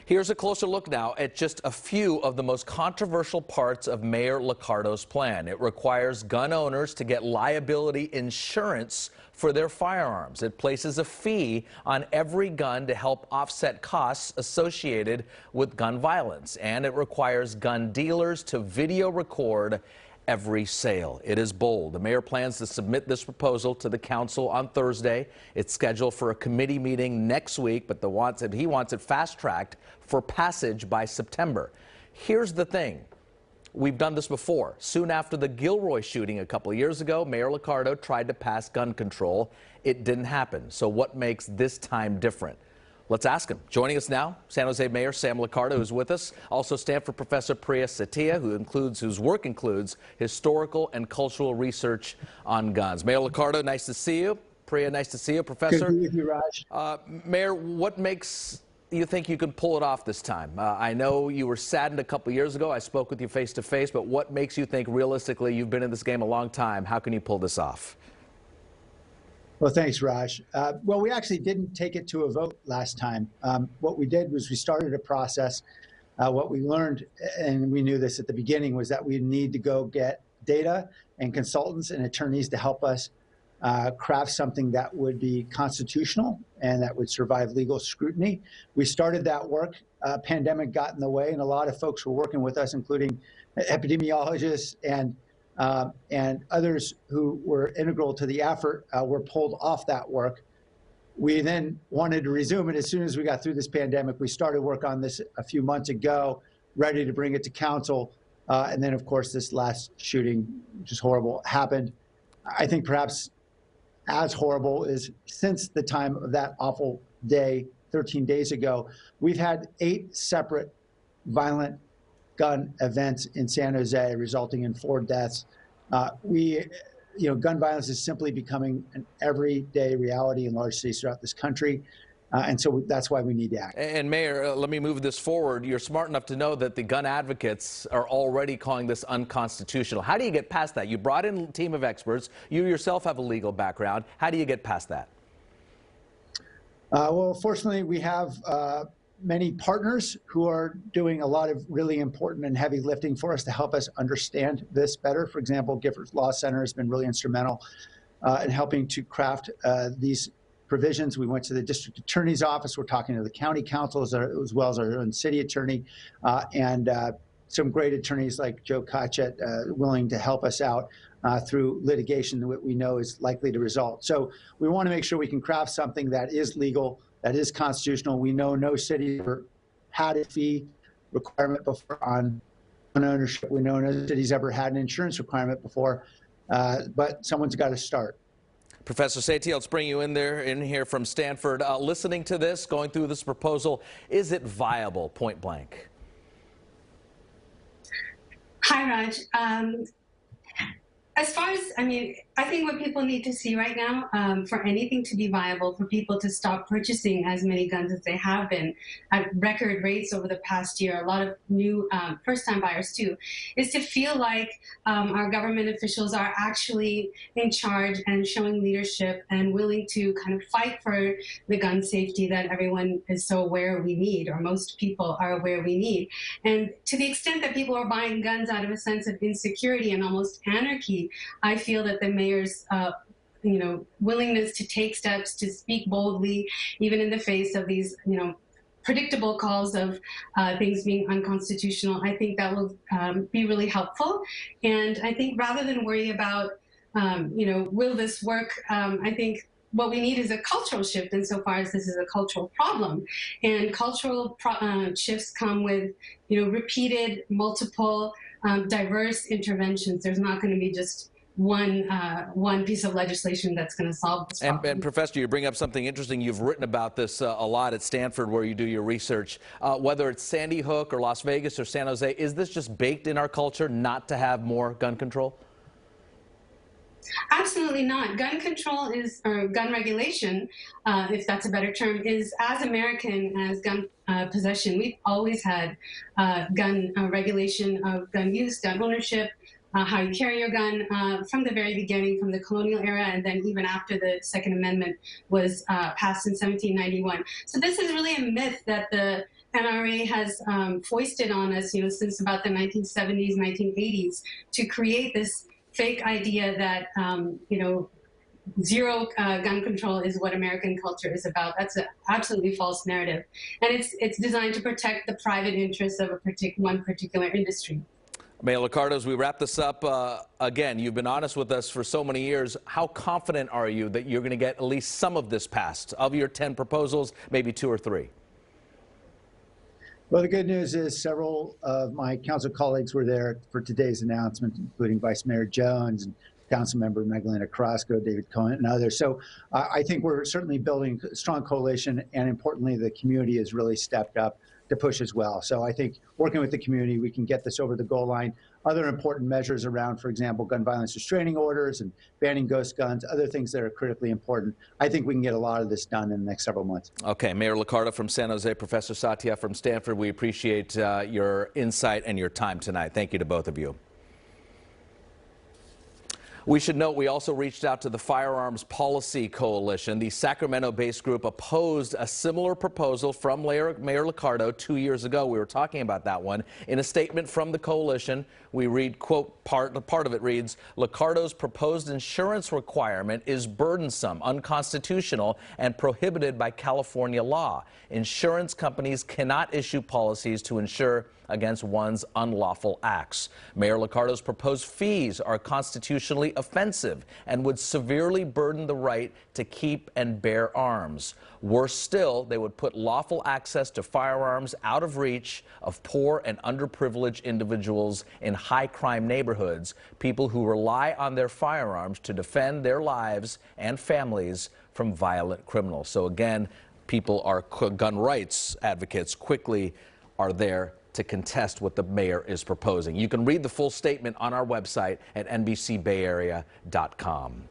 Here's a closer look now at just a few of the most controversial parts of Mayor Liccardo's plan. It requires gun owners to get liability insurance for their firearms. It places a fee on every gun to help offset costs associated with gun violence. And it requires gun dealers to video record every sale. It is bold. The mayor plans to submit this proposal to the council on Thursday. It's scheduled for a committee meeting next week, but he wants it fast-tracked for passage by September. Here's the thing. We've done this before. Soon after the Gilroy shooting a couple of years ago, Mayor Liccardo tried to pass gun control. It didn't happen. So what makes this time different? Let's ask him. Joining us now, San Jose Mayor Sam Liccardo, who's with us. Also, Stanford Professor Priya Satia, whose work includes historical and cultural research on guns. Mayor Liccardo, nice to see you. Priya, nice to see you. Professor. Good to be with you, Raj. Mayor, what makes you think you can pull it off this time? I know you were saddened a couple years ago. I spoke with you face to face, but what makes you think realistically, you've been in this game a long time, how can you pull this off? Well, thanks, Raj. Well, we actually didn't take it to a vote last time. What we did was we started a process. What we learned, and we knew this at the beginning, was that we need to go get data and consultants and attorneys to help us craft something that would be constitutional and that would survive legal scrutiny. We started that work. Pandemic got in the way, and a lot of folks were working with us, including epidemiologists and others who were integral to the effort were pulled off that work. We then wanted to resume it as soon as we got through this pandemic. We started work on this a few months ago, ready to bring it to council. And then, of course, this last shooting, which is horrible, happened. I think perhaps as horrible is since the time of that awful day 13 days ago, we've had 8 separate violent gun events in San Jose, resulting in 4 deaths. Gun violence is simply becoming an everyday reality in large cities throughout this country. And so that's why we need to act. And Mayor, let me move this forward. You're smart enough to know that the gun advocates are already calling this unconstitutional. How do you get past that? You brought in a team of experts. You yourself have a legal background. How do you get past that? Well, fortunately, we have many partners who are doing a lot of really important and heavy lifting for us to help us understand this better. For example, Giffords Law Center has been really instrumental in helping to craft these provisions. We went to the district attorney's office. We're talking to the county council as well as our own city attorney and some great attorneys like Joe Kachet willing to help us out through litigation that we know is likely to result. So we want to make sure we can craft something that is legal, that is constitutional. We know no city ever had a fee requirement before on ownership. We know no city's ever had an insurance requirement before, but someone's got to start. Professor Satia, let's bring you in here from Stanford. Listening to this, going through this proposal, is it viable, point blank? Hi, Raj. As far as, I think what people need to see right now, for anything to be viable, for people to stop purchasing as many guns as they have been at record rates over the past year, a lot of new first-time buyers too, is to feel like our government officials are actually in charge and showing leadership and willing to kind of fight for the gun safety that everyone is so aware we need, or most people are aware we need. And to the extent that people are buying guns out of a sense of insecurity and almost anarchy, I feel that the mayor's willingness to take steps to speak boldly, even in the face of these, predictable calls of things being unconstitutional, I think that will be really helpful. And I think rather than worry about, will this work, I think what we need is a cultural shift insofar as this is a cultural problem. And cultural shifts come with, repeated, multiple, diverse interventions. There's not going to be just one piece of legislation that's going to solve this problem. And Professor, you bring up something interesting. You've written about this a lot at Stanford, where you do your research. Whether it's Sandy Hook or Las Vegas or San Jose, is this just baked in our culture not to have more gun control? Absolutely not. Gun control or gun regulation, if that's a better term, is as American as gun possession. We've always had gun regulation of gun use, gun ownership, how you carry your gun from the very beginning, from the colonial era, and then even after the Second Amendment was passed in 1791. So this is really a myth that the NRA has foisted on us, since about the 1970s, 1980s, to create this fake idea that, zero gun control is what American culture is about. That's an absolutely false narrative. And it's designed to protect the private interests of one particular industry. Mayor Liccardo, as we wrap this up, again, you've been honest with us for so many years. How confident are you that you're going to get at least some of this passed? Of your 10 proposals, maybe 2 or 3? Well, the good news is several of my council colleagues were there for today's announcement, including Vice Mayor Jones and Councilmember Magdalena Carrasco, David Cohen, and others. So I think we're certainly building a strong coalition, and importantly, the community has really stepped up to push as well. So I think working with the community, we can get this over the goal line. Other important measures around, for example, gun violence restraining orders and banning ghost guns, other things that are critically important. I think we can get a lot of this done in the next several months. Okay, Mayor Liccardo from San Jose, Professor Satia from Stanford, we appreciate your insight and your time tonight. Thank you to both of you. We should note we also reached out to the Firearms Policy Coalition. The Sacramento-based group opposed a similar proposal from Mayor Liccardo 2 years ago. We were talking about that one. In a statement from the coalition, we read, quote, part of it reads, Liccardo's proposed insurance requirement is burdensome, unconstitutional, and prohibited by California law. Insurance companies cannot issue policies to insure against one's unlawful acts. Mayor Liccardo's proposed fees are constitutionally offensive and would severely burden the right to keep and bear arms. Worse still, they would put lawful access to firearms out of reach of poor and underprivileged individuals in high-crime neighborhoods, people who rely on their firearms to defend their lives and families from violent criminals. So again, gun rights advocates quickly are there to contest what the mayor is proposing. You can read the full statement on our website at NBCBayArea.com.